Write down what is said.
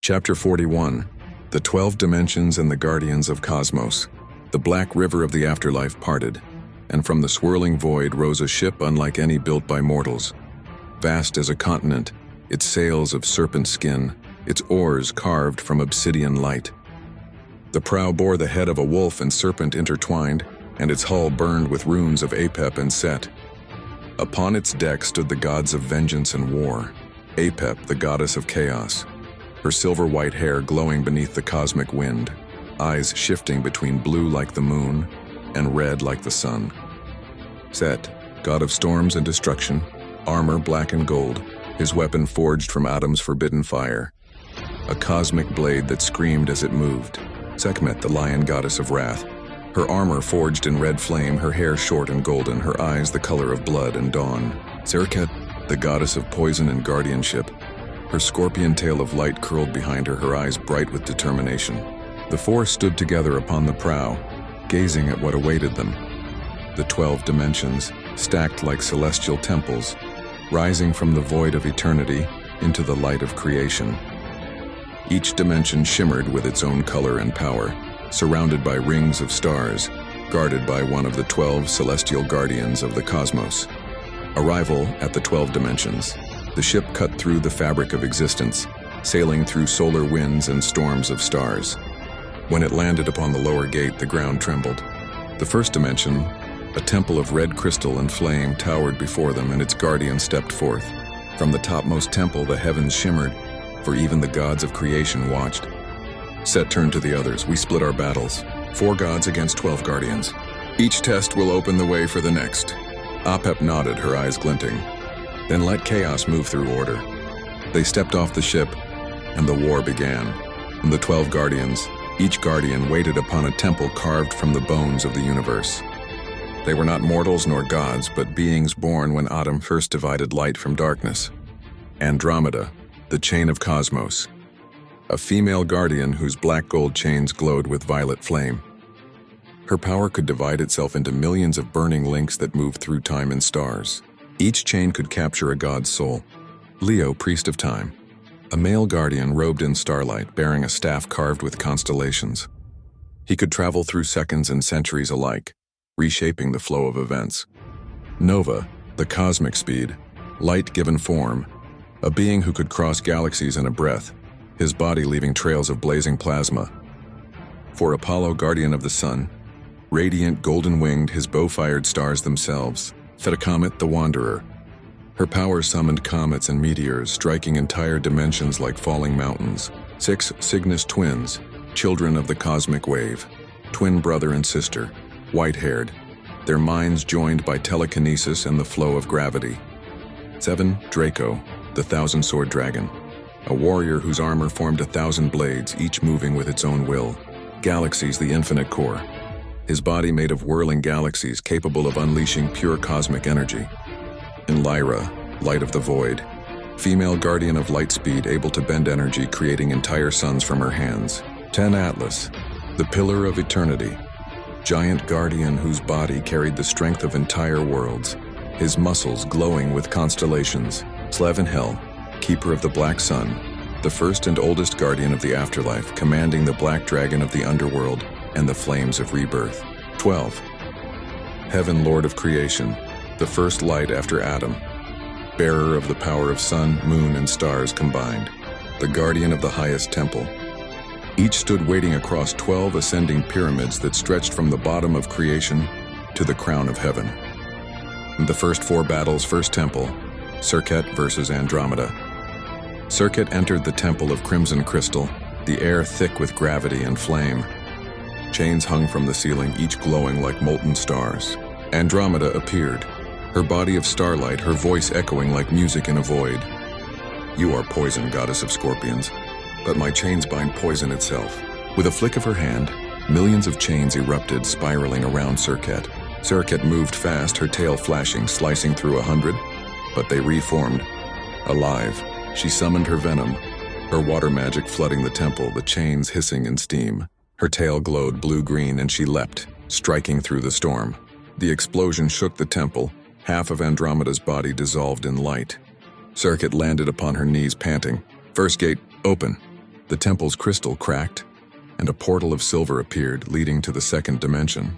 Chapter 41. The 12 Dimensions and the Guardians of Cosmos. The black river of the afterlife parted, and from the swirling void rose a ship unlike any built by mortals. Vast as a continent, its sails of serpent skin, its oars carved from obsidian light. The prow bore the head of a wolf and serpent intertwined, and its hull burned with runes of Apep and Set. Upon its deck stood the gods of vengeance and war, Apep, the goddess of chaos, her silver-white hair glowing beneath the cosmic wind, eyes shifting between blue like the moon and red like the sun. Set, god of storms and destruction, armor black and gold, his weapon forged from Adam's forbidden fire. A cosmic blade that screamed as it moved. Sekhmet, the lion goddess of wrath, her armor forged in red flame, her hair short and golden, her eyes the color of blood and dawn. Serket, the goddess of poison and guardianship, her scorpion tail of light curled behind her, her eyes bright with determination. The four stood together upon the prow, gazing at what awaited them. The 12 dimensions, stacked like celestial temples, rising from the void of eternity into the light of creation. Each dimension shimmered with its own color and power, surrounded by rings of stars, guarded by one of the 12 celestial guardians of the cosmos. Arrival at the 12 dimensions. The ship cut through the fabric of existence, sailing through solar winds and storms of stars. When it landed upon the lower gate, the ground trembled. The first dimension, a temple of red crystal and flame, towered before them, and its guardian stepped forth. From the topmost temple, the heavens shimmered, for even the gods of creation watched. Set turned to the others. We split our battles. 4 gods against 12 guardians. Each test will open the way for the next. Apep nodded, her eyes glinting. Then let chaos move through order. They stepped off the ship, and the war began. And the 12 guardians, each guardian waited upon a temple carved from the bones of the universe. They were not mortals nor gods, but beings born when Adam first divided light from darkness. Andromeda, the chain of cosmos, a female guardian whose black gold chains glowed with violet flame. Her power could divide itself into millions of burning links that moved through time and stars. Each chain could capture a god's soul. Leo, priest of time, a male guardian robed in starlight, bearing a staff carved with constellations. He could travel through seconds and centuries alike, reshaping the flow of events. Nova, the cosmic speed, light given form, a being who could cross galaxies in a breath, his body leaving trails of blazing plasma. For Apollo, guardian of the sun, radiant golden-winged, his bow fired stars themselves. Comet, the wanderer. Her power summoned comets and meteors, striking entire dimensions like falling mountains. 6 Cygnus twins, children of the cosmic wave, twin brother and sister, white-haired, their minds joined by telekinesis and the flow of gravity. 7 Draco, the thousand-sword dragon, a warrior whose armor formed 1,000 blades, each moving with its own will. Galaxies, the infinite core, his body made of whirling galaxies capable of unleashing pure cosmic energy. And Lyra, light of the void, female guardian of light speed, able to bend energy, creating entire suns from her hands. 10 Atlas, the pillar of eternity, giant guardian whose body carried the strength of entire worlds, his muscles glowing with constellations. Slavenhel, keeper of the black sun, the first and oldest guardian of the afterlife, commanding the black dragon of the underworld and the flames of rebirth. 12 Heaven, lord of creation, the first light after Adam, bearer of the power of sun, moon, and stars combined, the guardian of the highest temple. Each stood waiting across 12 ascending pyramids that stretched from the bottom of creation to the crown of heaven. The first 4 battles. First temple, Serket versus Andromeda. Serket entered the temple of crimson crystal, the air thick with gravity and flame. Chains hung from the ceiling, each glowing like molten stars. Andromeda appeared, her body of starlight, her voice echoing like music in a void. You are poison, goddess of scorpions, but my chains bind poison itself. With a flick of her hand, millions of chains erupted, spiraling around Serket. Serket moved fast, her tail flashing, slicing through 100, but they reformed. Alive, she summoned her venom, her water magic flooding the temple, the chains hissing in steam. Her tail glowed blue-green and she leapt, striking through the storm. The explosion shook the temple, half of Andromeda's body dissolved in light. Serket landed upon her knees, panting. First gate, open. The temple's crystal cracked, and a portal of silver appeared, leading to the second dimension.